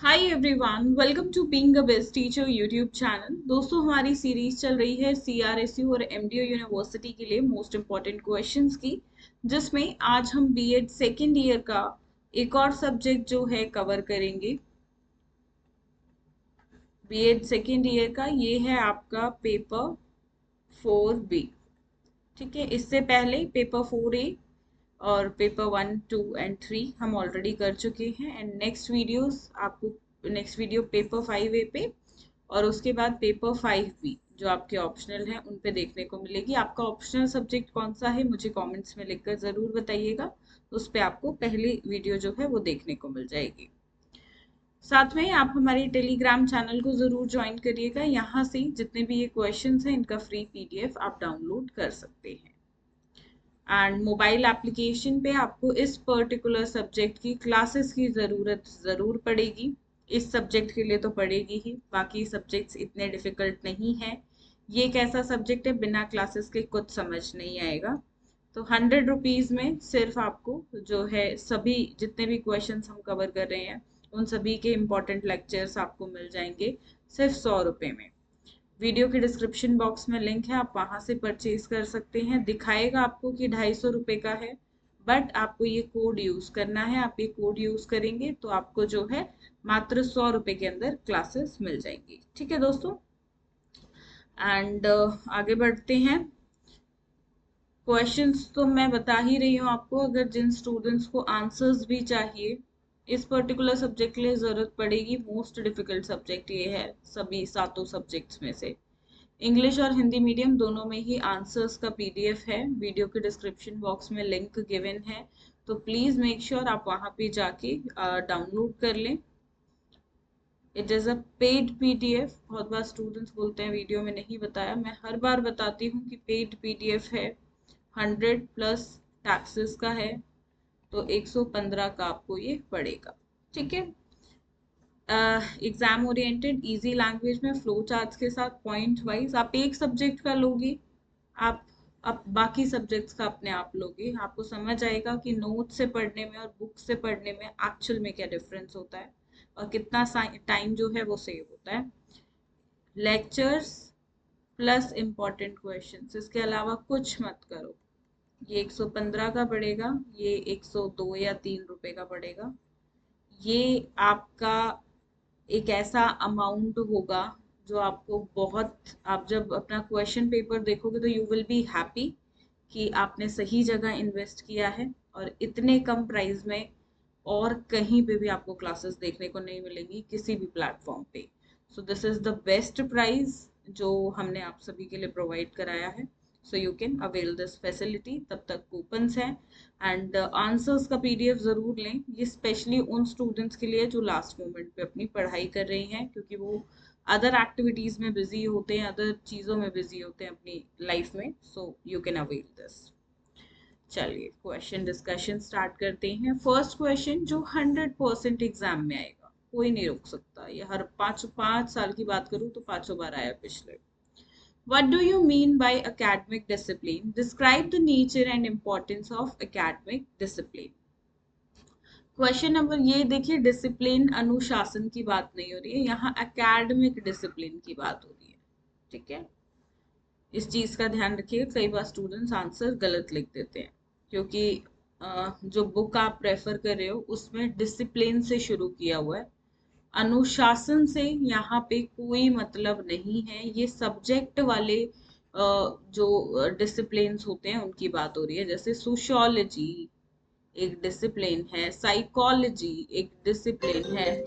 Hi everyone, welcome to being a best teacher YouTube channel. दोस्तों, हमारी series चल रही है सीआरएसयू और एमडीओ यूनिवर्सिटी के लिए मोस्ट इम्पॉर्टेंट क्वेश्चंस की, जिसमें आज हम बीएड सेकेंड ईयर का एक और सब्जेक्ट जो है कवर करेंगे। बीएड सेकेंड ईयर का ये है आपका पेपर 4B। ठीक है, इससे पहले पेपर 4A और पेपर 1, 2 एंड 3 हम ऑलरेडी कर चुके हैं। And next video paper 5A पे और उसके बाद पेपर 5B जो आपके ऑप्शनल हैं उन पे देखने को मिलेगी। आपका ऑप्शनल सब्जेक्ट कौन सा है मुझे कमेंट्स में लिखकर ज़रूर बताइएगा। उस पे आपको पहली वीडियो जो है वो देखने को मिल जाएगी। साथ में आप हमारे टेलीग्राम चैनल को ज़रूर ज्वाइन करिएगा। यहाँ से जितने भी ये क्वेश्चंस हैं इनका फ्री पीडीएफ आप डाउनलोड कर सकते हैं। एंड मोबाइल एप्लीकेशन पे आपको इस पर्टिकुलर सब्जेक्ट की क्लासेस की ज़रूरत ज़रूर पड़ेगी। इस सब्जेक्ट के लिए तो पड़ेगी ही, बाकी सब्जेक्ट्स इतने डिफ़िकल्ट नहीं हैं। ये एक ऐसा सब्जेक्ट है बिना क्लासेस के कुछ समझ नहीं आएगा। तो 100 रुपीज़ में सिर्फ आपको जो है सभी जितने भी क्वेश्चंस हम कवर कर रहे हैं उन सभी के इम्पॉर्टेंट लेक्चर्स आपको मिल जाएंगे सिर्फ 100 रुपये में। वीडियो के डिस्क्रिप्शन बॉक्स में लिंक है, आप वहां से परचेज कर सकते हैं। दिखाएगा आपको कि 250 रुपये का है, बट आपको ये कोड यूज करना है। आप ये कोड यूज करेंगे तो आपको जो है मात्र 100 रुपये के अंदर क्लासेस मिल जाएंगी। ठीक है दोस्तों, एंड आगे बढ़ते हैं। क्वेश्चंस तो मैं बता ही रही हूँ आपको। अगर जिन स्टूडेंट्स को आंसर्स भी चाहिए, इस पर्टिकुलर सब्जेक्ट के लिए ज़रूरत पड़ेगी। मोस्ट डिफिकल्ट सब्जेक्ट ये है सभी सातों सब्जेक्ट्स में से। इंग्लिश और हिंदी मीडियम दोनों में ही आंसर्स का पीडीएफ है। वीडियो के डिस्क्रिप्शन बॉक्स में लिंक गिवन है, तो प्लीज़ मेक श्योर आप वहाँ पे जाके डाउनलोड कर लें। It is a paid PDF. बहुत बार स्टूडेंट्स बोलते हैं वीडियो में नहीं बताया, मैं हर बार बताती हूँ कि पेड पीडीएफ है। 100 प्लस टैक्सेस का है, तो 115 का आपको ये पड़ेगा। ठीक है, एग्जाम ओरिएंटेड इजी लैंग्वेज में फ्लो चार्ट्स के साथ पॉइंट वाइज आप एक सब्जेक्ट का लोगे, आप बाकी सब्जेक्ट्स का अपने आप लोगे। आपको समझ आएगा कि नोट से पढ़ने में और बुक से पढ़ने में एक्चुअल में क्या डिफरेंस होता है और कितना टाइम जो है वो सेव होता है। लेक्चर्स प्लस इम्पॉर्टेंट क्वेश्चंस, इसके अलावा कुछ मत करो। ये 115 का पड़ेगा, ये 102 या 3 रुपए का पड़ेगा। ये आपका एक ऐसा अमाउंट होगा जो आपको बहुत, आप जब अपना क्वेश्चन पेपर देखोगे तो यू विल बी हैप्पी कि आपने सही जगह इन्वेस्ट किया है और इतने कम प्राइस में और कहीं पे भी आपको क्लासेस देखने को नहीं मिलेंगी किसी भी प्लेटफॉर्म पे। So this is the best price जो हमने आप सभी के लिए प्रोवाइड कराया है। So you can avail this facility. तब तक कूपन्स हैं एंड आंसर्स का पीडीएफ ज़रूर लें। ये स्पेशली उन स्टूडेंट्स के लिए जो लास्ट मोमेंट पे अपनी पढ़ाई कर रही हैं, क्योंकि वो अदर एक्टिविटीज़ में बिजी होते हैं, अदर चीज़ों में बिजी होते हैं अपनी लाइफ में। So you can avail this. चलिए क्वेश्चन डिस्कशन स्टार्ट करते हैं। फर्स्ट क्वेश्चन जो 100% एग्जाम में आएगा, कोई नहीं रोक सकता। ये हर 5 साल की बात करूँ तो 5 बार आया पिछले। What do you mean by academic discipline? Describe the nature and importance of academic discipline. Question number ये देखिए, डिसिप्लिन अनुशासन की बात नहीं हो रही है, यहाँ एकेडमिक डिसिप्लिन की बात हो रही है। ठीक है, इस चीज़ का ध्यान रखिए। कई बार स्टूडेंट्स आंसर गलत लिख देते हैं क्योंकि जो बुक आप प्रेफर कर रहे हो उसमें डिसिप्लिन से शुरू किया हुआ है। अनुशासन से यहाँ पे कोई मतलब नहीं है। ये सब्जेक्ट वाले जो डिसिप्लिन्स होते हैं उनकी बात हो रही है। जैसे सोशियोलॉजी एक डिसिप्लिन है, साइकोलॉजी एक डिसिप्लिन है।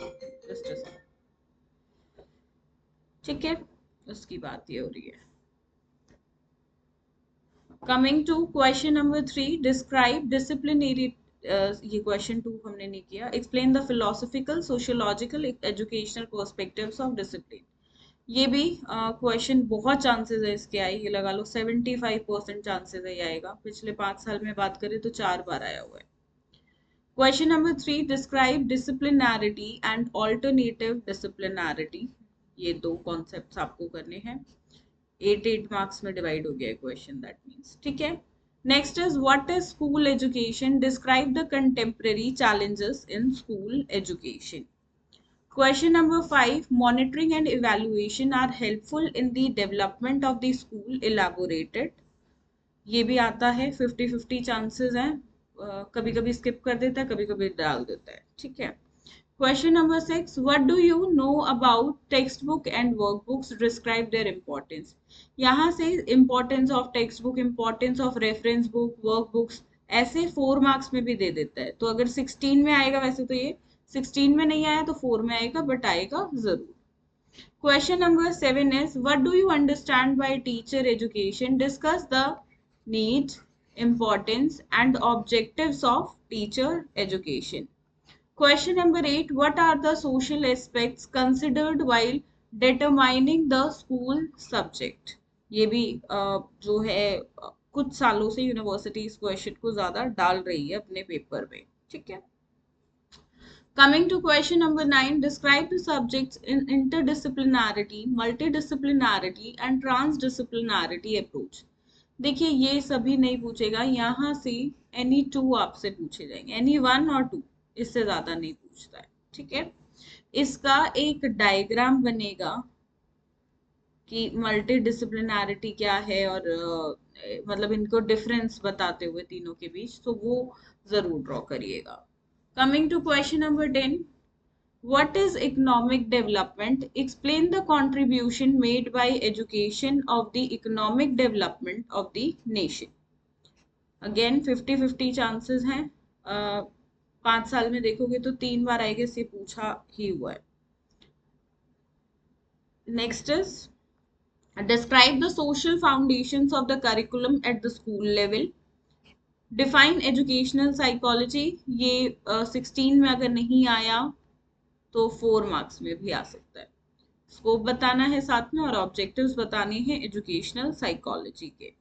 ठीक है, उसकी बात ये हो रही है। Coming to question number 3, describe disciplinary. ये क्वेश्चन 2 हमने नहीं किया। Explain the philosophical, sociological, educational perspectives of discipline. ये भी क्वेश्चन बहुत चांसेस है इसके आए, ये लगा लो 75% चांसेस है ये आएगा। पिछले 5 साल में बात करें तो 4 बार आया हुआ है। Question number 3, describe disciplinarity and alternative disciplinarity. ये दो कॉन्सेप्ट्स आपको करने हैं। 8 मार्क्स में डिवाइड हो गया है क्वेश्चन, दैट मीन्स। ठीक है, next is what is school education? Describe the contemporary challenges in school education. Question number 5, monitoring and evaluation are helpful in the development of the school, elaborated. ये भी आता है, 50-50 chances हैं, कभी कभी skip कर देता है, कभी कभी डाल देता है, ठीक है। Question number 6, what do you know about text book and workbooks, describe their importance. यहाँ से importance of text book, importance of reference book, workbooks, ऐसे 4 मार्क्स में भी दे देता है। तो अगर 16 में आएगा, वैसे तो ये 16 में नहीं आया तो 4 में आएगा, बट आएगा जरूर। Question number 7 is, what do you understand by teacher education? Discuss the need, importance and objectives of teacher education. Question number 8, what are the social aspects considered while determining the school subject? ये भी जो है कुछ सालों से university इस question को ज्यादा डाल रही है अपने पेपर में, ठीक है। Coming to question number 9, describe the subjects in interdisciplinarity, multidisciplinarity and transdisciplinarity approach. देखिए ये सभी नहीं पूछेगा, यहाँ से any 2 आपसे पूछे जाएंगे, any 1 और 2, इससे ज्यादा नहीं पूछता है, ठीक है। इसका एक डायग्राम बनेगा कि मल्टीडिसिप्लिनैरिटी क्या है और मतलब इनको डिफरेंस बताते हुए तीनों के बीच, तो वो जरूर ड्रॉ करिएगा। Coming to question number 10, what is economic development? Explain the contribution made by education of the economic development of the nation. Again 50-50 chances हैं, 5 साल में देखोगे तो 3 बार आएगा, से पूछा ही हुआ है। Next is, describe the social foundations of the curriculum at the school level. Define educational psychology, ये 16 में अगर नहीं आया तो 4 मार्क्स में भी आ सकता है। स्कोप बताना है साथ में और ऑब्जेक्टिव्स बताने हैं एजुकेशनल साइकोलॉजी के।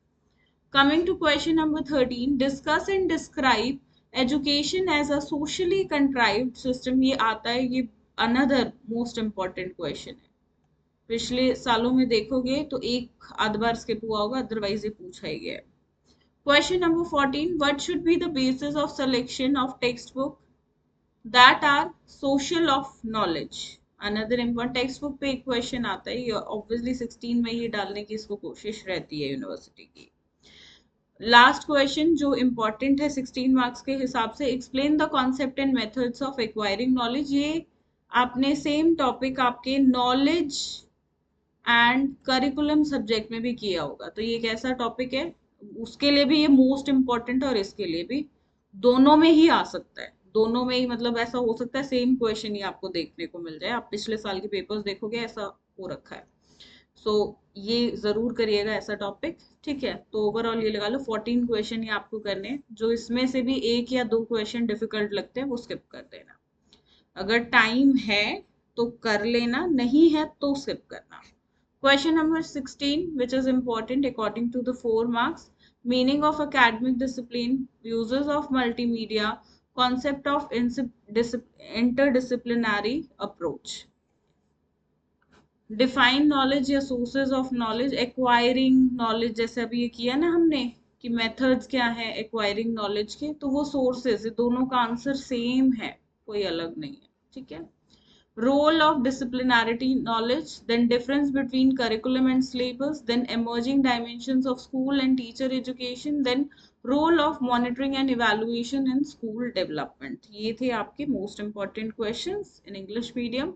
Coming to question number 13, discuss and describe education as a socially contrived system. ये आता है, ये अनदर मोस्ट इम्पॉर्टेंट क्वेश्चन है। पिछले सालों में देखोगे तो एक आध बार स्किप हुआ होगा, अदरवाइज ये पूछा ही गया है। Question number 14, what should be the basis of selection of textbook that are social of knowledge? Another important textbook पे एक क्वेश्चन आता है, ये obviously 16 में ही डालने की इसको कोशिश रहती है यूनिवर्सिटी की। लास्ट क्वेश्चन जो इम्पोर्टेंट है 16 मार्क्स के हिसाब से, explain the concept and methods of acquiring knowledge. ये आपने सेम टॉपिक आपके नॉलेज एंड करिकुलम सब्जेक्ट में भी किया होगा, तो ये कैसा टॉपिक है, उसके लिए भी ये मोस्ट इम्पॉर्टेंट है और इसके लिए भी, दोनों में ही आ सकता है, दोनों में ही, मतलब ऐसा हो सकता है सेम क्वेश्चन ही आपको देखने को मिल जाए। आप पिछले साल के पेपर्स देखोगे ऐसा हो रखा है। सो ये जरूर करिएगा ऐसा टॉपिक, ठीक है। तो ओवरऑल ये लगा लो 14 क्वेश्चन ही आपको करने हैं, जो इसमें से भी 1 या 2 क्वेश्चन डिफिकल्ट लगते हैं वो स्किप कर देना। अगर टाइम है तो कर लेना, नहीं है तो स्किप करना। Question number 16, which is important according to the 4 marks, meaning of academic discipline, uses of multimedia, concept of interdisciplinary approach. Define knowledge या sources of knowledge, acquiring knowledge, जैसे अभी ये किया ना हमने कि methods क्या है acquiring knowledge के, तो वो sources, दोनों का आंसर सेम है, कोई अलग नहीं है, ठीक है। Role of disciplinarity knowledge, then difference between curriculum and syllabus, then emerging dimensions of school and teacher education, then role of monitoring and evaluation in school development. ये थे आपके most important questions in English medium.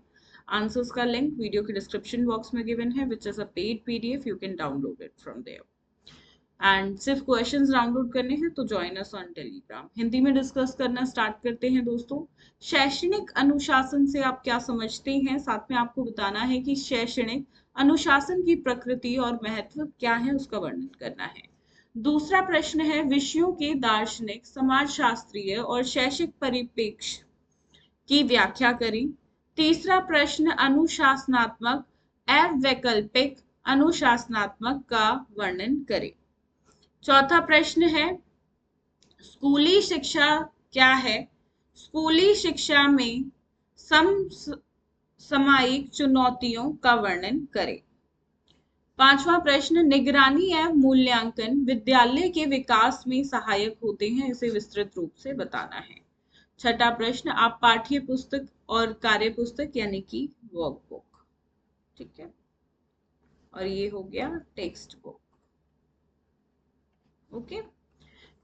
Answers का link video के description box में given है, which is a paid PDF. You can download it from there. And सिर्फ questions download करने हैं तो join us on Telegram. Hindi में डिस्कस करना स्टार्ट करते हैं दोस्तों। शैक्षणिक अनुशासन से आप क्या समझते हैं, साथ में आपको बताना है कि शैक्षणिक अनुशासन की प्रकृति और महत्व क्या है, उसका वर्णन करना है। दूसरा प्रश्न है, विषयों के दार्शनिक, समाजशास्त्रीय और शैक्षिक परिप्रेक्ष्य की व्याख्या करें। तीसरा प्रश्न, अनुशासनात्मक एवं वैकल्पिक अनुशासनात्मक का वर्णन करें। चौथा प्रश्न है, स्कूली शिक्षा क्या है, स्कूली शिक्षा में समसामयिक चुनौतियों का वर्णन करें। पांचवा प्रश्न, निगरानी एवं मूल्यांकन विद्यालय के विकास में सहायक होते हैं, इसे विस्तृत रूप से बताना है। छठा प्रश्न, आप पाठ्य पुस्तक और कार्य पुस्तक यानी कि वर्कबुक, ठीक है, और ये हो गया टेक्स्ट बुक, ओके,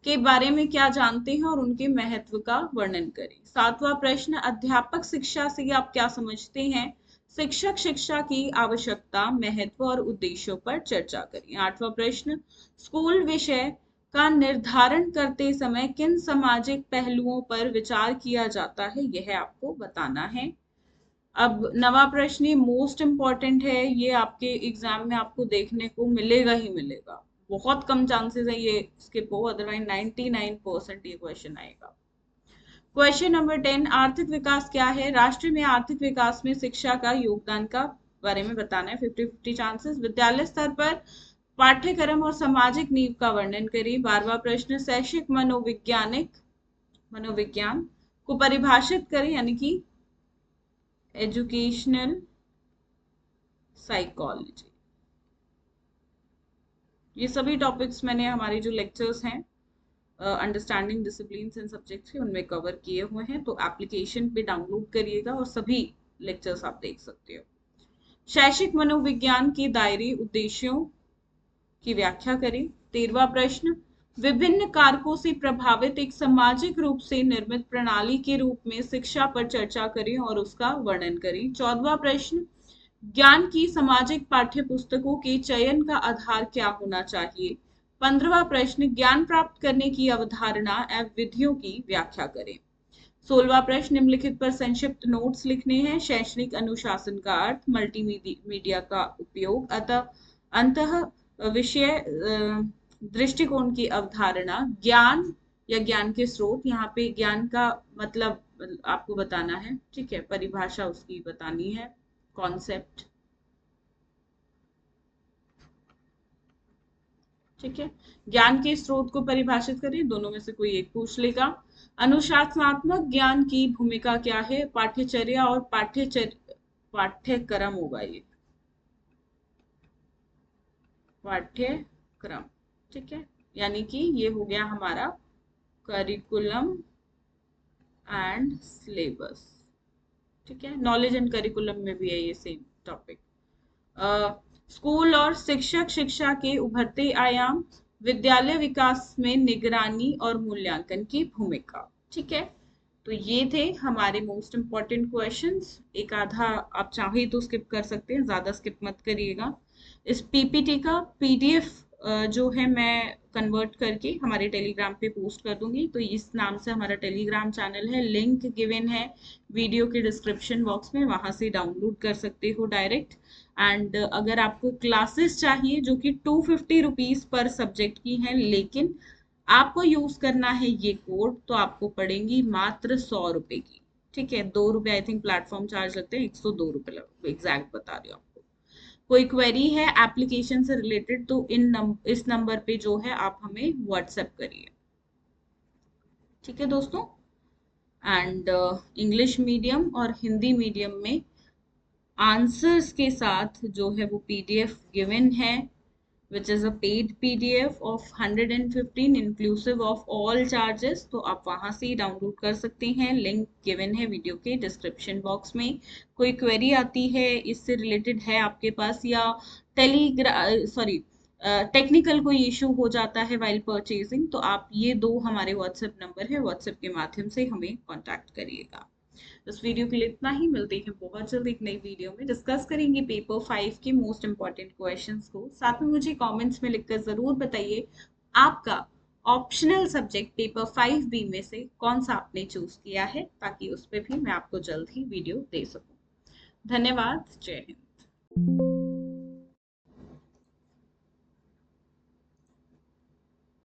के बारे में क्या जानते हैं और उनके महत्व का वर्णन करें। सातवां प्रश्न, अध्यापक शिक्षा से आप क्या समझते हैं, शिक्षक शिक्षा की आवश्यकता, महत्व और उद्देश्यों पर चर्चा करें। आठवां प्रश्न, स्कूल विषय का निर्धारण करते समय किन सामाजिक पहलुओं पर विचार किया जाता है, यह आपको बताना है। अब नवा प्रश्न ये मोस्ट इम्पॉर्टेंट है, ये आपके एग्जाम में आपको देखने को मिलेगा ही मिलेगा, बहुत कम चांसेस है ये स्किप हो, अदरवाइज 99% ये क्वेश्चन आएगा। क्वेश्चन नंबर 10, आर्थिक विकास क्या है, राष्ट्र में आर्थिक विकास में शिक्षा का योगदान का बारे में बताना है, 50-50 चांसेस। विद्यालय स्तर पर पाठ्यक्रम और सामाजिक नींव का वर्णन करें। 12वां प्रश्न, शैक्षिक मनोविज्ञान को परिभाषित करें यानी कि एजुकेशनल साइकोलॉजी। ये सभी टॉपिक्स मैंने हमारे जो लेक्चर्स हैं अंडरस्टैंडिंग डिसिप्लिन एंड सब्जेक्ट्स के उनमें कवर किए हुए हैं, तो एप्लीकेशन पे डाउनलोड करिएगा और सभी लेक्चर्स आप देख सकते हो। शैक्षिक मनोविज्ञान के दायरे उद्देश्यों की व्याख्या करें। 13वां प्रश्न, विभिन्न कारकों से प्रभावित एक सामाजिक रूप से निर्मित प्रणाली के रूप में शिक्षा पर चर्चा करें और उसका वर्णन करें। 14वां प्रश्न, ज्ञान की सामाजिक पाठ्य पुस्तकों के चयन का आधार क्या होना चाहिए। 15वां प्रश्न, ज्ञान प्राप्त करने की अवधारणा एवं विधियों की व्याख्या करें। 16वां प्रश्न, निम्नलिखित पर संक्षिप्त नोट्स लिखने हैं। शैक्षणिक अनुशासन का अर्थ, मल्टीमीडिया का उपयोग, अंतः विषय दृष्टिकोण की अवधारणा, ज्ञान या ज्ञान के स्रोत, यहाँ पे ज्ञान का मतलब आपको बताना है, ठीक है, परिभाषा उसकी बतानी है, कॉन्सेप्ट, ठीक है, ज्ञान के स्रोत को परिभाषित करें, दोनों में से कोई एक पूछ लेगा। अनुशासनात्मक ज्ञान की भूमिका क्या है, पाठ्यचर्या और पाठ्यक्रम होगा ये, पाठ्यक्रम, ठीक है, यानी कि ये हो गया हमारा करिकुलम एंड सिलेबस, ठीक है, नॉलेज एंड करिकुलम में भी है ये सेम टॉपिक। स्कूल और शिक्षक शिक्षा के उभरते आयाम, विद्यालय विकास में निगरानी और मूल्यांकन की भूमिका, ठीक है, तो ये थे हमारे मोस्ट इम्पॉर्टेंट क्वेश्चंस। एक आधा आप चाहे तो स्किप कर सकते हैं, ज्यादा स्किप मत करिएगा। इस पीपीटी का पीडीएफ जो है मैं कन्वर्ट करके हमारे टेलीग्राम पे पोस्ट कर दूंगी, तो इस नाम से हमारा टेलीग्राम चैनल है, लिंक गिवन है वीडियो के डिस्क्रिप्शन बॉक्स में, वहां से डाउनलोड कर सकते हो डायरेक्ट। एंड अगर आपको क्लासेस चाहिए जो कि 250 रुपीज पर सब्जेक्ट की हैं, लेकिन आपको यूज करना है ये कोड, तो आपको पड़ेंगी मात्र 100 रुपए की, ठीक है, 2 रुपए आई थिंक प्लेटफॉर्म चार्ज लगते हैं, 102 रुपए एग्जैक्ट बता रही हूँ आपको। कोई क्वेरी है एप्लीकेशन से रिलेटेड तो इस नंबर पे जो है आप हमें व्हाट्सएप करिए, ठीक है दोस्तों। एंड इंग्लिश मीडियम और हिंदी मीडियम में आंसर्स के साथ जो है वो पीडीएफ गिवन है, which is a paid PDF of 115 inclusive of all charges, तो आप वहां से ही डाउनलोड कर सकते हैं, लिंक गिवन है वीडियो के डिस्क्रिप्शन बॉक्स में। कोई क्वेरी आती है इससे रिलेटेड है आपके पास, या टेक्निकल कोई इशू हो जाता है वाइल परचेजिंग, तो आप ये दो हमारे व्हाट्सएप नंबर है, व्हाट्सएप के माध्यम से हमें कॉन्टैक्ट करिएगा। इस वीडियो के लिए इतना ही, मिलते हैं बहुत जल्द एक नई वीडियो में, डिस्कस करेंगे पेपर 5 के मोस्ट इंपॉर्टेंट क्वेश्चंस को। साथ में मुझे कमेंट्स में लिखकर जरूर बताइए आपका ऑप्शनल सब्जेक्ट पेपर 5B में से कौन सा आपने चूज किया है, ताकि उस पर भी मैं आपको जल्द ही वीडियो दे सकूं। धन्यवाद, जय हिंद।